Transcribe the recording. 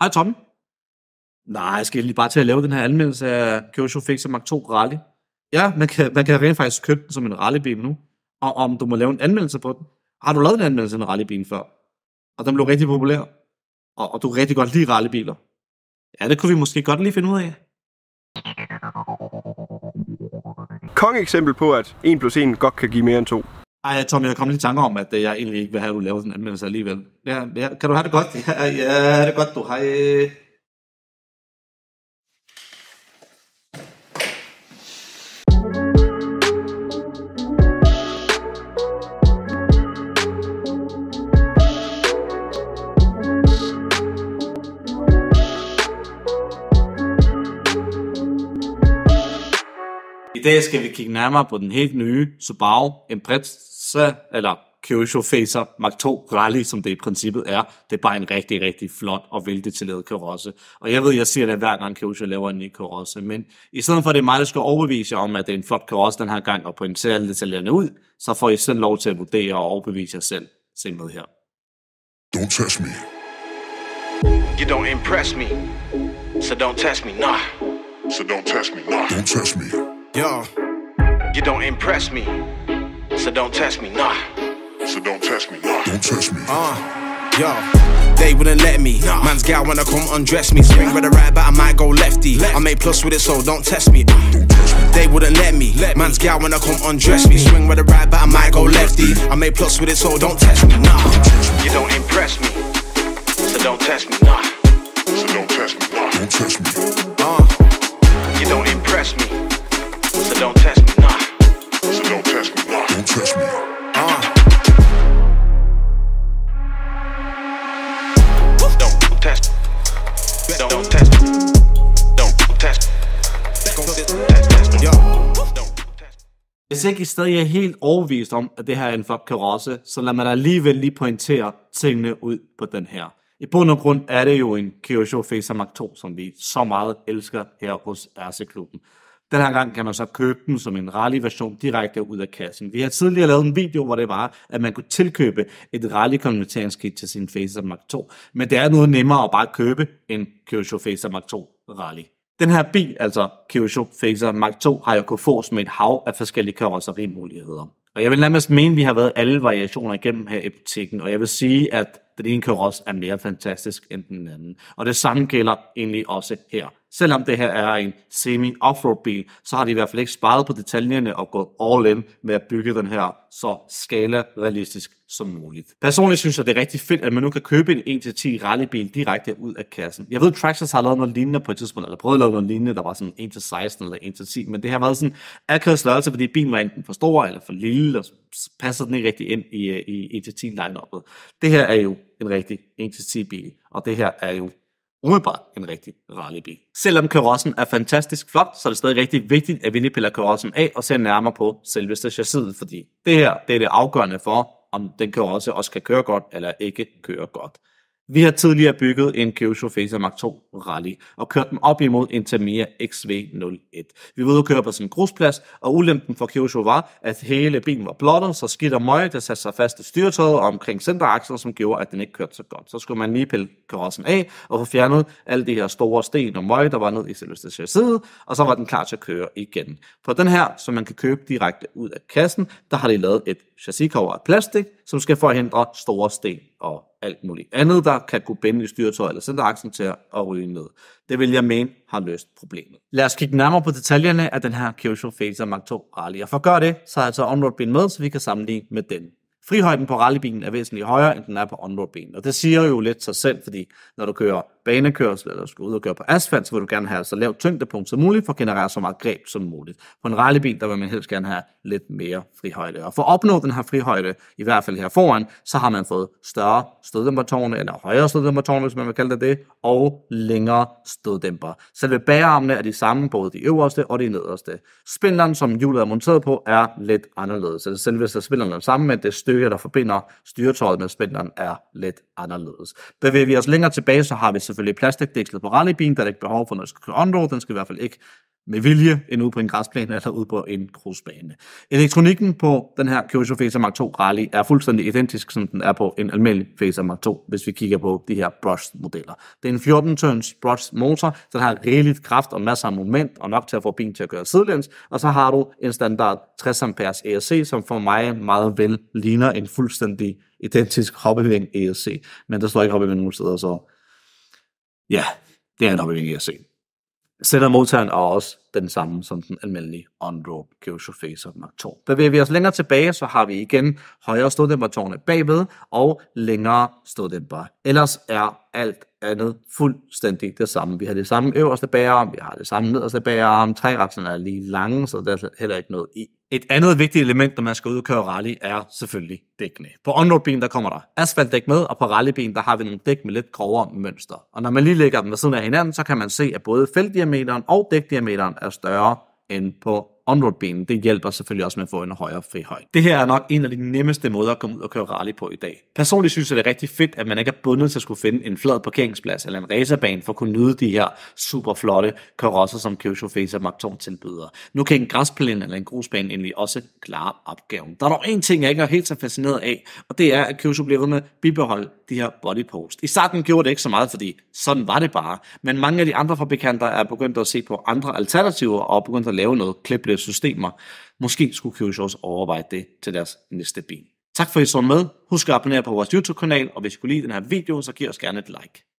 Hej Tommy. Nej, jeg skal lige bare til at lave den her anmeldelse af Kyosho Fazer Mark 2 Rally. Ja, man kan rent faktisk købe den som en rallybil nu. Og om du må lave en anmeldelse på den. Har du lavet en anmeldelse af en rallybil før? Og den blev rigtig populær. Og du kan rigtig godt lide rallybiler. Ja, det kunne vi måske godt lige finde ud af. Kongeeksempel på, at 1 + 1 godt kan give mere end 2. Ej, Tommy, jeg kom lige i tanke om, at jeg egentlig ikke vil have, at du laver den anmeldelse alligevel. Ja, kan du have det godt? Ja, det er godt, du. Hej. I dag skal vi kigge nærmere på den helt nye Subaru Impreza, eller Kyosho Fazer Mark 2 Rally, som det i princippet er. Det er bare en rigtig, rigtig flot og veldetaljeret karosse. Og jeg ved, jeg siger det hver gang Kyosho laver en ny karosse, men i stedet for at det er mig, der skal overbevise jer om, at det er en flot karosse den her gang, og pointere alle detaljerne ud, så får I selv lov til at vurdere og overbevise jer selv. Se med her. Don't test me. You don't impress me, so don't test me, nah. So don't test me. Nah. Don't test me. Yo, you don't impress me, so don't test me, nah. So don't test me. Nah. Don't test me. Yo, they wouldn't let me. Man's gal wanna come undress me. Swing with the right, but I might go lefty. I make plus with it, so don't test me. They wouldn't let me. Man's gal wanna come undress me. Swing with the right, but I might go lefty. I make plus with it, so don't test me, nah. You don't impress me, so don't test me, nah. So don't test me. Nah. Don't test me. You don't impress me, so don't test me, nah. So don't test me. Nah. Don't test me. Don't test. Don't test. Don't test. Hvis ikke I stadig er helt overbevist om, at det her er en flot karosse, så lad mig da alligevel lige pointere tingene ud på den her. I bund og grund er det jo en Kyosho Fazer Mark 2, som vi så meget elsker her hos RC-klubben. Den her gang kan man så købe den som en rally-version direkte ud af kassen. Vi har tidligere lavet en video, hvor det var, at man kunne tilkøbe et rally-konverteringskit til sin Fazer Mark 2. Men det er noget nemmere at bare købe en Kyosho Fazer Mark 2 Rally. Den her bil, altså Kyosho Fazer Mark 2, har jo kunnet fås med et hav af forskellige karosserimuligheder. Og jeg vil nærmest mene, at vi har været alle variationer igennem her i butikken, og jeg vil sige, at den ene karosse er mere fantastisk end den anden. Og det samme gælder egentlig også her. Selvom det her er en semi-offroad bil, så har de i hvert fald ikke sparet på detaljerne og gået all in med at bygge den her så skala-realistisk som muligt. Personligt synes jeg, det er rigtig fedt, at man nu kan købe en 1-10 rallybil direkte ud af kassen. Jeg ved, Traxxas har lavet noget lignende på et tidspunkt, eller prøvet at lave noget lignende, der var sådan 1-16 eller 1-10, men det har været sådan akavet størrelse, fordi bilen var enten for stor eller for lille, og så passer den ikke rigtig ind i 1-10 line-up'et. Det her er jo en rigtig 1-10 bil, og det her er jo umiddelbart en rigtig rallybil. Selvom karossen er fantastisk flot, så er det stadig rigtig vigtigt, at vi lige piller karossen af og ser nærmere på selveste chassiset, fordi det her det er det afgørende for, om den karosse også kan køre godt eller ikke køre godt. Vi har tidligere bygget en Kyosho Fazer Mark 2 Rally og kørt den op imod en Tamiya XV01. Vi var ude at køre på sådan en grusplads, og ulempen for Kyosho var, at hele bilen var blottet, så skidt og møg, der satte sig fast i styretøjet omkring centerakslen, som gjorde, at den ikke kørte så godt. Så skulle man lige pille karossen af og få fjernet alle de her store sten og møg, der var ned i selveste chassiset, og så var den klar til at køre igen. På den her, som man kan købe direkte ud af kassen, der har de lavet et chassiscover af plastik, som skal forhindre store sten og alt muligt andet, der kan kunne binde i styretøjet eller centerakslen til at ryge ned. Det vil jeg mene har løst problemet. Lad os kigge nærmere på detaljerne af den her Kyosho Fazer Mark 2 Rally. Og for at gøre det, så har jeg taget onroad-bilen med, så vi kan sammenligne med den. Frihøjden på rallybilen er væsentligt højere, end den er på onroad-bilen. Og det siger jo lidt sig selv, fordi når du kører banekørsel, eller skal ud og køre på asfalt, så vil du gerne have så lavt tyngdepunkt som muligt, for at generere så meget greb som muligt. På en rallybil, der vil man helst gerne have lidt mere frihøjde. Og for at opnå den her frihøjde, i hvert fald her foran, så har man fået større støddæmpertårne, eller højere støddæmpertårne, hvis man vil kalde det det, og længere støddæmper. Selve bagerarmene er de samme, både de øverste og de nederste. Spindleren, som hjulet er monteret på, er lidt anderledes. Altså selve spindleren er sammen, men det stykke, der forbinder styretøjet med spindleren, er lidt anderledes. Bevæger vi os længere tilbage, så har vi selvfølgelig plastikdækslet på rallybilen, der er ikke behov for, når det skal køre on-road. Den skal i hvert fald ikke med vilje end ude på en græsplæne eller ude på en grusbane. Elektronikken på den her Kyosho Fazer Mark 2 Rally er fuldstændig identisk, som den er på en almindelig Fazer Mark 2, hvis vi kigger på de her brushed-modeller. Det er en 14-tøns brushed motor, så den har rigeligt kraft og masser af moment, og nok til at få bilen til at køre sidelæns, og så har du en standard 60 amperes ESC, som for mig meget vel ligner en fuldstændig identisk hoppeving ESC, men der står ikke hoppeving nogen steder, så ja, det er en hoppeving ESC. Sendermotoren er også den samme som den almindelige on-road Kyosho Fazer Mark 2. Bevæger vi os længere tilbage, så har vi igen højere støddæmpertårne bagved og længere støddæmper. Ellers er alt andet fuldstændig det samme. Vi har det samme øverste bagerarm, vi har det samme nederste bagerarm, træakslerne er lige lange, så der er heller ikke noget i. Et andet vigtigt element, når man skal ud og køre rally, er selvfølgelig dækkene. På on-road-bilen, der kommer der asfaltdæk med, og på rallybilen, der har vi nogle dæk med lidt grovere mønster. Og når man lige lægger dem ved siden af hinanden, så kan man se, at både feltdiameteren og dækdiameteren er større end på on-road-bilen. Det hjælper selvfølgelig også med at få en højere frihøjde. Det her er nok en af de nemmeste måder at komme ud og køre rally på i dag. Personligt synes jeg, det er rigtig fedt, at man ikke er bundet til at skulle finde en flad parkeringsplads eller en racerbane for at kunne nyde de her super flotte karosser, som Kyosho Fazer Mark 2 tilbyder. Nu kan en græsplæne eller en grusbane egentlig også klare opgaven. Der er dog en ting, jeg ikke er helt så fascineret af, og det er, at Kyosho bliver ved med at bibeholde de her bodypost. I starten gjorde det ikke så meget, fordi sådan var det bare. Men mange af de andre fabrikanter er begyndt at se på andre alternativer og begyndt at lave noget klipless systemer. Måske skulle Kyosho også overveje det til deres næste bil. Tak for at I så med. Husk at abonnere på vores YouTube-kanal, og hvis I kunne lide den her video, så giv os gerne et like.